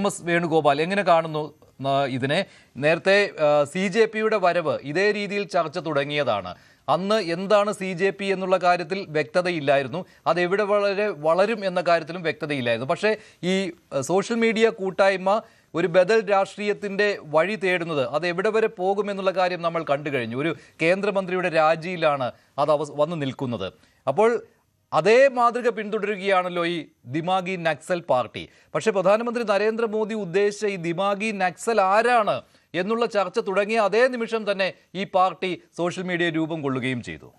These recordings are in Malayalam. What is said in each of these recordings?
എസ് വേണുഗോപാൽ എങ്ങനെ കാണുന്നു ഇതിനെ? നേരത്തെ CJPയുടെ വരവ് ഇതേ രീതിയിൽ ചർച്ച തുടങ്ങിയതാണ്. അന്ന് എന്താണ് CJP എന്നുള്ള കാര്യത്തിൽ വ്യക്തതയില്ലായിരുന്നു, അതെവിടെ വളരും എന്ന കാര്യത്തിലും വ്യക്തതയില്ലായിരുന്നു. പക്ഷേ ഈ സോഷ്യൽ മീഡിയ കൂട്ടായ്മ ഒരു ബദൽ രാഷ്ട്രീയത്തിൻ്റെ വഴി തേടുന്നത് അത് എവിടെ വരെ പോകുമെന്നുള്ള കാര്യം നമ്മൾ കണ്ടു കഴിഞ്ഞു. ഒരു കേന്ദ്രമന്ത്രിയുടെ രാജിയിലാണ് അത് വന്നു നിൽക്കുന്നത്. അപ്പോൾ അതേ മാതൃക പിന്തുടരുകയാണല്ലോ ഈ ദിമാഗി നക്സൽ പാർട്ടി. പക്ഷേ പ്രധാനമന്ത്രി നരേന്ദ്രമോദി ഉദ്ദേശിച്ച ഈ ദിമാഗി നക്സൽ ആരാണ് എന്നുള്ള ചർച്ച തുടങ്ങിയ അതേ നിമിഷം തന്നെ ഈ പാർട്ടി സോഷ്യൽ മീഡിയ രൂപം കൊള്ളുകയും ചെയ്തു.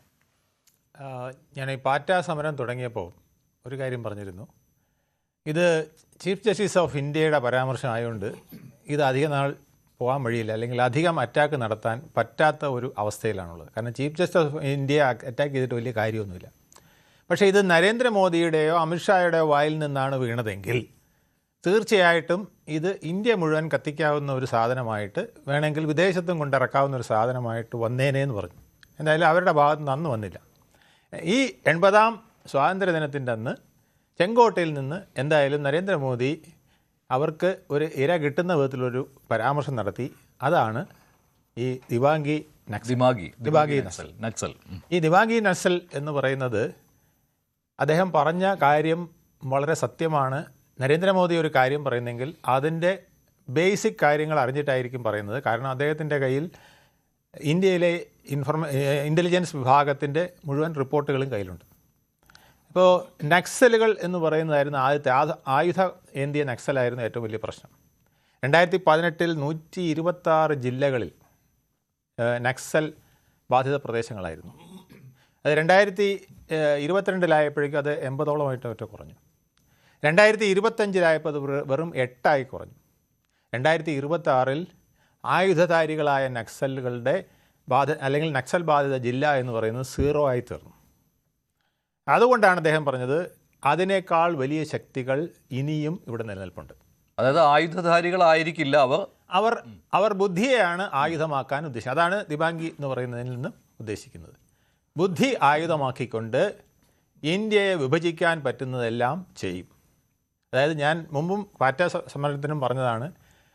ഞാൻ ഈ പാറ്റ സമരം തുടങ്ങിയപ്പോൾ ഒരു കാര്യം പറഞ്ഞിരുന്നു, ഇത് ചീഫ് ജസ്റ്റിസ് ഓഫ് ഇന്ത്യയുടെ പരാമർശമായതുകൊണ്ട് ഇത് അധിക നാൾ പോകാൻ വഴിയില്ല, അല്ലെങ്കിൽ അധികം അറ്റാക്ക് നടത്താൻ പറ്റാത്ത ഒരു അവസ്ഥയിലാണുള്ളത്. കാരണം ചീഫ് ജസ്റ്റിസ് ഓഫ് ഇന്ത്യയെ അറ്റാക്ക് ചെയ്തിട്ട് വലിയ കാര്യമൊന്നുമില്ല. പക്ഷേ ഇത് നരേന്ദ്രമോദിയുടെയോ അമിത്ഷായുടെയോ വായിൽ നിന്നാണ് വീണതെങ്കിൽ തീർച്ചയായിട്ടും ഇത് ഇന്ത്യ മുഴുവൻ കത്തിക്കാവുന്ന ഒരു സാധനമായിട്ട്, വേണമെങ്കിൽ വിദേശത്തും കൊണ്ടിറക്കാവുന്ന ഒരു സാധനമായിട്ട് വന്നേനെ എന്ന് പറഞ്ഞു. എന്തായാലും അവരുടെ ഭാഗത്ത് നിന്ന് അന്ന് വന്നില്ല. ഈ 80ാം സ്വാതന്ത്ര്യദിനത്തിൻ്റെ അന്ന് ചെങ്കോട്ടയിൽ നിന്ന് എന്തായാലും നരേന്ദ്രമോദി അവർക്ക് ഒരു ഇര കിട്ടുന്ന വിധത്തിലൊരു പരാമർശം നടത്തി. അതാണ് ഈ ദിമാഗി നക്സൽ. ഈ ദിമാഗി നക്സൽ എന്ന് പറയുന്നത് അദ്ദേഹം പറഞ്ഞ കാര്യം വളരെ സത്യമാണ്. നരേന്ദ്രമോദി ഒരു കാര്യം പറയുന്നെങ്കിൽ അതിൻ്റെ ബേസിക് കാര്യങ്ങൾ അറിഞ്ഞിട്ടായിരിക്കും പറയുന്നത്. കാരണം അദ്ദേഹത്തിൻ്റെ കയ്യിൽ ഇന്ത്യയിലെ ഇൻ്റലിജൻസ് വിഭാഗത്തിൻ്റെ മുഴുവൻ റിപ്പോർട്ടുകളും കയ്യിലുണ്ട്. ഇപ്പോൾ നക്സലുകൾ എന്ന് പറയുന്നതായിരുന്നു ആദ്യത്തെ ആയുധ ഏന്തിയ നക്സലായിരുന്നു ഏറ്റവും വലിയ പ്രശ്നം. 2018 126 ജില്ലകളിൽ നക്സൽ ബാധിത പ്രദേശങ്ങളായിരുന്നു. അത് 2022 അത് 80ഓളമായിട്ട് കുറഞ്ഞു. 2025 അത് വെറും 8 കുറഞ്ഞു. 2026 ആയുധധാരികളായ നക്സലുകളുടെ അല്ലെങ്കിൽ നക്സൽ ബാധിത ജില്ല എന്ന് പറയുന്നത് 0 ആയി തീർന്നു. അതുകൊണ്ടാണ് അദ്ദേഹം പറഞ്ഞത് അതിനേക്കാൾ വലിയ ശക്തികൾ ഇനിയും ഇവിടെ നിലനിൽപ്പുണ്ട്. അതായത് ആയുധധാരികളായിരിക്കില്ല അവർ ബുദ്ധിയെയാണ് ആയുധമാക്കാൻ ഉദ്ദേശിച്ചത്. അതാണ് ദിമാഗി എന്ന് പറയുന്നതിൽ നിന്ന് ഉദ്ദേശിക്കുന്നത്. ബുദ്ധി ആയുധമാക്കിക്കൊണ്ട് ഇന്ത്യയെ വിഭജിക്കാൻ പറ്റുന്നതെല്ലാം ചെയ്യും. അതായത് ഞാൻ മുമ്പും പാറ്റ സമരത്തിനും പറഞ്ഞതാണ്,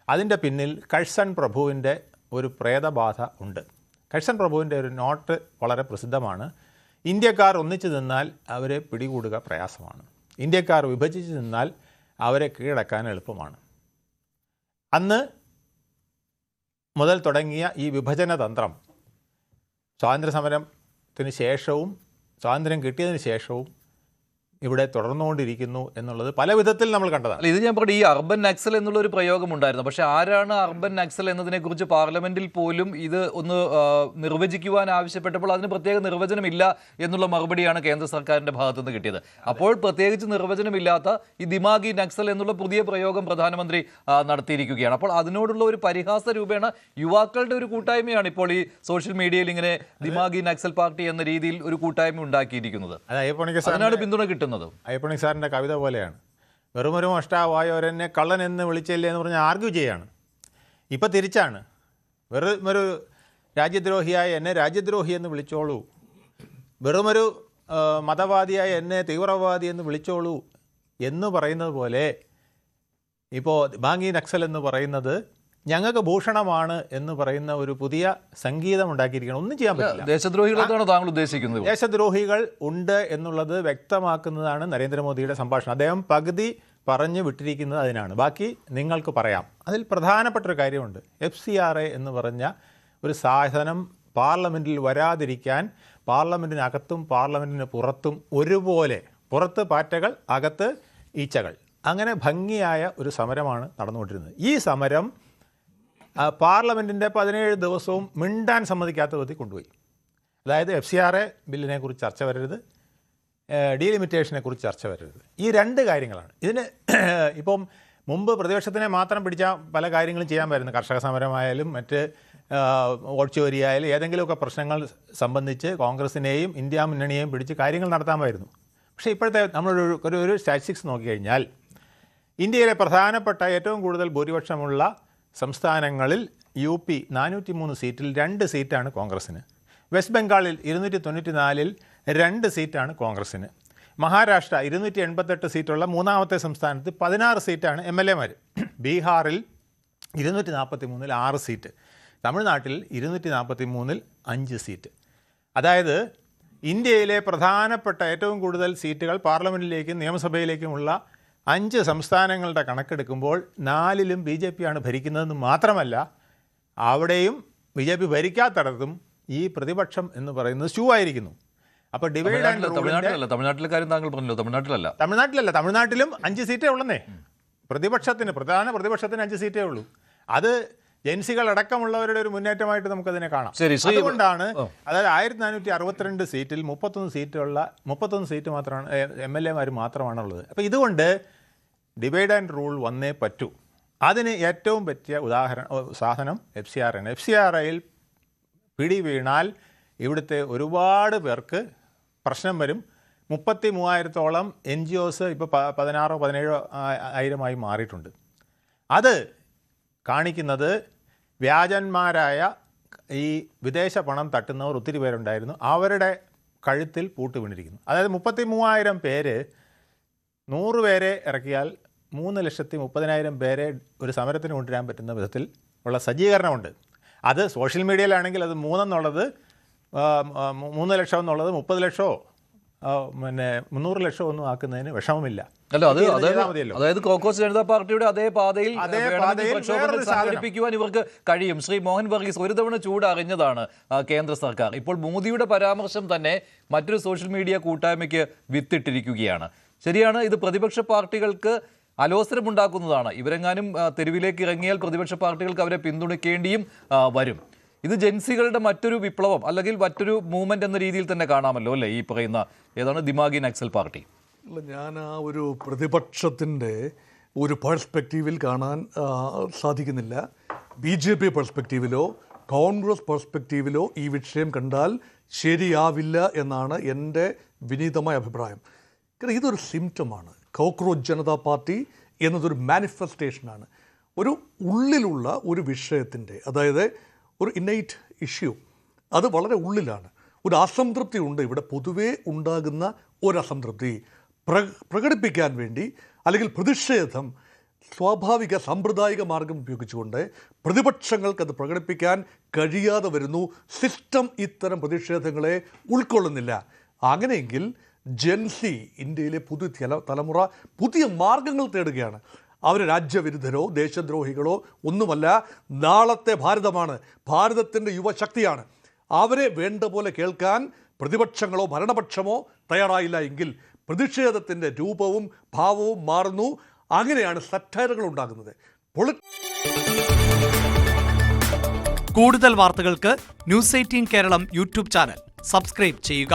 അതിൻ്റെ പിന്നിൽ കഴ്സൺ പ്രഭുവിൻ്റെ ഒരു പ്രേതബാധ ഉണ്ട്. കഴ്സൺ പ്രഭുവിൻ്റെ ഒരു നോട്ട് വളരെ പ്രസിദ്ധമാണ്: ഇന്ത്യക്കാർ ഒന്നിച്ചു നിന്നാൽ അവരെ പിടികൂടുക പ്രയാസമാണ്, ഇന്ത്യക്കാർ വിഭജിച്ച് നിന്നാൽ അവരെ കീഴടക്കാൻ എളുപ്പമാണ്. അന്ന് മുതൽ തുടങ്ങിയ ഈ വിഭജന തന്ത്രം സ്വാതന്ത്ര്യസമരത്തിന് ശേഷവും സ്വാതന്ത്ര്യം കിട്ടിയതിന് ശേഷവും ഇവിടെ തുടർന്നുകൊണ്ടിരിക്കുന്നു എന്നുള്ളത് പല വിധത്തിൽ നമ്മൾ കണ്ടതാണ്. ഇത് ഞാൻ പറഞ്ഞു, ഈ അർബൻ നക്സൽ എന്നുള്ളൊരു പ്രയോഗം ഉണ്ടായിരുന്നു. പക്ഷേ ആരാണ് അർബൻ നക്സൽ എന്നതിനെക്കുറിച്ച് പാർലമെന്റിൽ പോലും ഇത് ഒന്ന് നിർവചിക്കുവാൻ ആവശ്യപ്പെട്ടപ്പോൾ അതിന് പ്രത്യേക നിർവചനമില്ല എന്നുള്ള മറുപടിയാണ് കേന്ദ്ര സർക്കാരിൻ്റെ ഭാഗത്തുനിന്ന് കിട്ടിയത്. അപ്പോൾ പ്രത്യേകിച്ച് നിർവചനമില്ലാത്ത ഈ ദിമാഗി നക്സൽ എന്നുള്ള പുതിയ പ്രയോഗം പ്രധാനമന്ത്രി നടത്തിയിരിക്കുകയാണ്. അപ്പോൾ അതിനോടുള്ള ഒരു പരിഹാസ രൂപേണ യുവാക്കളുടെ ഒരു കൂട്ടായ്മയാണ് ഇപ്പോൾ ഈ സോഷ്യൽ മീഡിയയിൽ ഇങ്ങനെ ദിമാഗി നക്സൽ പാർട്ടി എന്ന രീതിയിൽ ഒരു കൂട്ടായ്മ ഉണ്ടാക്കിയിരിക്കുന്നത്. അതിനാണ് പിന്തുണ കിട്ടുന്നത്. അയ്യപ്പണി സാറിൻ്റെ കവിത പോലെയാണ്, വെറുമൊരു മോഷ്ടാവായവരെന്നെ കള്ളൻ എന്ന് വിളിച്ചില്ലേ എന്ന് പറഞ്ഞാൽ ആർഗ്യൂ ചെയ്യാണ്. ഇപ്പം തിരിച്ചാണ്, വെറുമൊരു രാജ്യദ്രോഹിയായ എന്നെ രാജ്യദ്രോഹി എന്ന് വിളിച്ചോളൂ, വെറുമൊരു മതവാദിയായ എന്നെ തീവ്രവാദി എന്ന് വിളിച്ചോളൂ എന്ന് പറയുന്നത് പോലെ ഇപ്പോൾ ദിമാഗി നക്സൽ എന്ന് പറയുന്നത് ഞങ്ങൾക്ക് ഭൂഷണമാണ് എന്ന് പറയുന്ന ഒരു പുതിയ സംഗീതം ഉണ്ടാക്കിയിരിക്കണം. ഒന്നും ചെയ്യാൻ പറ്റില്ല. ദേശദ്രോഹികളാണ് താങ്കൾ ഉദ്ദേശിക്കുന്നത്? ദേശദ്രോഹികൾ ഉണ്ട് എന്നുള്ളത് വ്യക്തമാക്കുന്നതാണ് നരേന്ദ്രമോദിയുടെ സംഭാഷണം. അദ്ദേഹം പകുതി പറഞ്ഞു വിട്ടിരിക്കുന്നത് അതിനാണ്, ബാക്കി നിങ്ങൾക്ക് പറയാം. അതിൽ പ്രധാനപ്പെട്ടൊരു കാര്യമുണ്ട്. FCRA എന്ന് പറഞ്ഞ ഒരു സാധനം പാർലമെൻറ്റിൽ വരാതിരിക്കാൻ പാർലമെൻറ്റിനകത്തും പാർലമെൻറ്റിന് പുറത്തും ഒരുപോലെ, പുറത്ത് പാറ്റകൾ അകത്ത് ഈച്ചകൾ, അങ്ങനെ ഭംഗിയായ ഒരു സമരമാണ് നടന്നുകൊണ്ടിരുന്നത്. ഈ സമരം പാർലമെൻറ്റിൻ്റെ 17 ദിവസവും മിണ്ടാൻ സമ്മതിക്കാത്ത വിധത്തിൽ കൊണ്ടുപോയി. അതായത് FCRA ബില്ലിനെ കുറിച്ച് ചർച്ച വരരുത്, ഡീലിമിറ്റേഷനെ കുറിച്ച് ചർച്ച വരരുത്. ഈ 2 കാര്യങ്ങളാണ് ഇതിന്. ഇപ്പം മുമ്പ് പ്രതിപക്ഷത്തിനെ മാത്രം പിടിച്ചാൽ പല കാര്യങ്ങളും ചെയ്യാൻ പറ്റുന്നു. കർഷക സമരമായാലും മറ്റ് വോട്ട് ചോരിയായാലും ഏതെങ്കിലുമൊക്കെ പ്രശ്നങ്ങൾ സംബന്ധിച്ച് കോൺഗ്രസിനെയും ഇന്ത്യ മുന്നണിയെയും പിടിച്ച് കാര്യങ്ങൾ നടത്താമായിരുന്നു. പക്ഷേ ഇപ്പോഴത്തെ നമ്മളൊരു സ്റ്റാറ്റിസ്റ്റിക്സ് നോക്കിക്കഴിഞ്ഞാൽ ഇന്ത്യയിലെ പ്രധാനപ്പെട്ട ഏറ്റവും കൂടുതൽ ഭൂരിപക്ഷമുള്ള സംസ്ഥാനങ്ങളിൽ UP 403 സീറ്റിൽ 2 സീറ്റാണ് കോൺഗ്രസ്സിന്. വെസ്റ്റ് ബംഗാളിൽ 294-ൽ 2 സീറ്റാണ് കോൺഗ്രസ്സിന്. മഹാരാഷ്ട്ര 288 സീറ്റുള്ള മൂന്നാമത്തെ സംസ്ഥാനത്ത് 16 സീറ്റാണ് MLA മാർ. ബീഹാറിൽ 243-ൽ 6 സീറ്റ്, തമിഴ്നാട്ടിൽ 243-ൽ 5 സീറ്റ്. അതായത് ഇന്ത്യയിലെ പ്രധാനപ്പെട്ട ഏറ്റവും കൂടുതൽ സീറ്റുകൾ പാർലമെൻറ്റിലേക്കും നിയമസഭയിലേക്കുമുള്ള 5 സംസ്ഥാനങ്ങളുടെ കണക്കെടുക്കുമ്പോൾ 4-ലും BJP ആണ് ഭരിക്കുന്നതെന്ന് മാത്രമല്ല, അവിടെയും BJP ഭരിക്കാത്തിടത്തും ഈ പ്രതിപക്ഷം എന്ന് പറയുന്നത് സ്റ്റൂ ആയിരിക്കുന്നു. അപ്പോൾ ഡിവൈഡ് ആൻഡ് റൂളിന്റെ തമിഴ്നാട്ടിലെ കാര്യം താങ്കൾ പറഞ്ഞല്ലോ. തമിഴ്നാട്ടിലും 5 സീറ്റേ ഉള്ളന്നേ. പ്രധാന പ്രതിപക്ഷത്തിന് 5 സീറ്റേ ഉള്ളൂ. അത് ജൻസികൾ അടക്കമുള്ളവരുടെ ഒരു മുന്നേറ്റമായിട്ട് നമുക്കതിനെ കാണാം. അതുകൊണ്ടാണ് അതായത് 1462 സീറ്റിൽ 31 സീറ്റ് മാത്രമാണ് MLA മാർ മാത്രമാണുള്ളത്. അപ്പോൾ ഇതുകൊണ്ട് ഡിവൈഡ് ആൻഡ് റൂൾ വന്നേ പറ്റൂ. അതിന് ഏറ്റവും പറ്റിയ സാധനം FCRA ആണ്. FCRAയിൽ പിടി വീണാൽ ഇവിടുത്തെ ഒരുപാട് പേർക്ക് പ്രശ്നം വരും. 33,000-ഓളം NGOs ഇപ്പോൾ 16,000-17,000 മാറിയിട്ടുണ്ട്. അത് കാണിക്കുന്നത് വ്യാജന്മാരായ ഈ വിദേശ പണം തട്ടുന്നവർ ഒത്തിരി പേരുണ്ടായിരുന്നു. അവരുടെ കഴുത്തിൽ പൂട്ട് വീണിരിക്കുന്നു. അതായത് 33,000 പേര് 100 പേരെ ഇറക്കിയാൽ 3,30,000 പേരെ ഒരു സമരത്തിന് കൊണ്ടുവരാൻ പറ്റുന്ന വിധത്തിൽ ഉള്ള സജ്ജീകരണമുണ്ട്. അത് സോഷ്യൽ മീഡിയയിലാണെങ്കിൽ അത് 3 എന്നുള്ളത് 3 ലക്ഷം എന്നുള്ളത് 30 ലക്ഷമോ 300 ലക്ഷം ഒന്നും ആക്കുന്നതിന് വിഷമമില്ല. അതായത് കോൺഗ്രസ് ജനതാ പാർട്ടിയുടെ അതേ പാതയിൽ സംഘടിപ്പിക്കുവാൻ ഇവർക്ക് കഴിയും. ശ്രീ മോഹൻ വർഗീസ്, ഒരു തവണ ചൂടറിഞ്ഞതാണ് കേന്ദ്ര സർക്കാർ. ഇപ്പോൾ മോദിയുടെ പരാമർശം തന്നെ മറ്റൊരു സോഷ്യൽ മീഡിയ കൂട്ടായ്മയ്ക്ക് വിത്തിട്ടിരിക്കുകയാണ്. ശരിയാണ്, ഇത് പ്രതിപക്ഷ പാർട്ടികൾക്ക് അലോസരമുണ്ടാക്കുന്നതാണ്. ഇവരെങ്ങാനും തെരുവിലേക്ക് ഇറങ്ങിയാൽ പ്രതിപക്ഷ പാർട്ടികൾക്ക് അവരെ പിന്തുണയ്ക്കേണ്ടിയും വരും. ഇത് ജൻസികളുടെ മറ്റൊരു വിപ്ലവം അല്ലെങ്കിൽ മറ്റൊരു മൂവ്മെന്റ് എന്ന രീതിയിൽ തന്നെ കാണാമല്ലോ അല്ലേ ഈ പറയുന്ന ഏതാണ് ദിമാഗി നക്സൽ പാർട്ടി? ഞാൻ ആ ഒരു പ്രതിപക്ഷത്തിൻ്റെ ഒരു പെർസ്പെക്റ്റീവിൽ കാണാൻ സാധിക്കുന്നില്ല. BJP പെർസ്പെക്റ്റീവിലോ കോൺഗ്രസ് പെർസ്പെക്റ്റീവിലോ ഈ വിഷയം കണ്ടാൽ ശരിയാവില്ല എന്നാണ് എൻ്റെ വിനീതമായ അഭിപ്രായം. കാരണം ഇതൊരു സിംറ്റമാണ്. കോക്രോച്ച് ജനതാ പാർട്ടി എന്നതൊരു മാനിഫെസ്റ്റേഷനാണ്. ഒരു ഉള്ളിലുള്ള ഒരു വിഷയത്തിൻ്റെ, അതായത് ഒരു ഇന്നേറ്റ് ഇഷ്യൂ, അത് വളരെ ഉള്ളിലാണ്. ഒരു അസംതൃപ്തി ഉണ്ട് ഇവിടെ. പൊതുവേ ഉണ്ടാകുന്ന ഒരു അസംതൃപ്തി പ്രകടിപ്പിക്കാൻ വേണ്ടി അല്ലെങ്കിൽ പ്രതിഷേധം സ്വാഭാവിക സാമ്പ്രദായിക മാർഗം ഉപയോഗിച്ചുകൊണ്ട് പ്രതിപക്ഷങ്ങൾക്കത് പ്രകടിപ്പിക്കാൻ കഴിയാതെ വരുന്നു. സിസ്റ്റം ഇത്തരം പ്രതിഷേധങ്ങളെ ഉൾക്കൊള്ളുന്നില്ല. അങ്ങനെയെങ്കിൽ ജൻസി, ഇന്ത്യയിലെ പുതിയ തലമുറ പുതിയ മാർഗങ്ങൾ തേടുകയാണ്. അവർ രാജ്യവിരുദ്ധരോ ദേശദ്രോഹികളോ ഒന്നുമല്ല. നാളത്തെ ഭാരതമാണ്, ഭാരതത്തിൻ്റെ യുവശക്തിയാണ്. അവരെ വേണ്ട പോലെ കേൾക്കാൻ പ്രതിപക്ഷങ്ങളോ ഭരണപക്ഷമോ തയ്യാറായില്ല എങ്കിൽ പ്രതിഷേധത്തിൻ്റെ രൂപവും ഭാവവും മാറുന്നു. അങ്ങനെയാണ് സറ്റയറുകൾ ഉണ്ടാകുന്നത്. കൂടുതൽ വാർത്തകൾക്ക് News 18 Keralam YouTube channel subscribe ചെയ്യുക.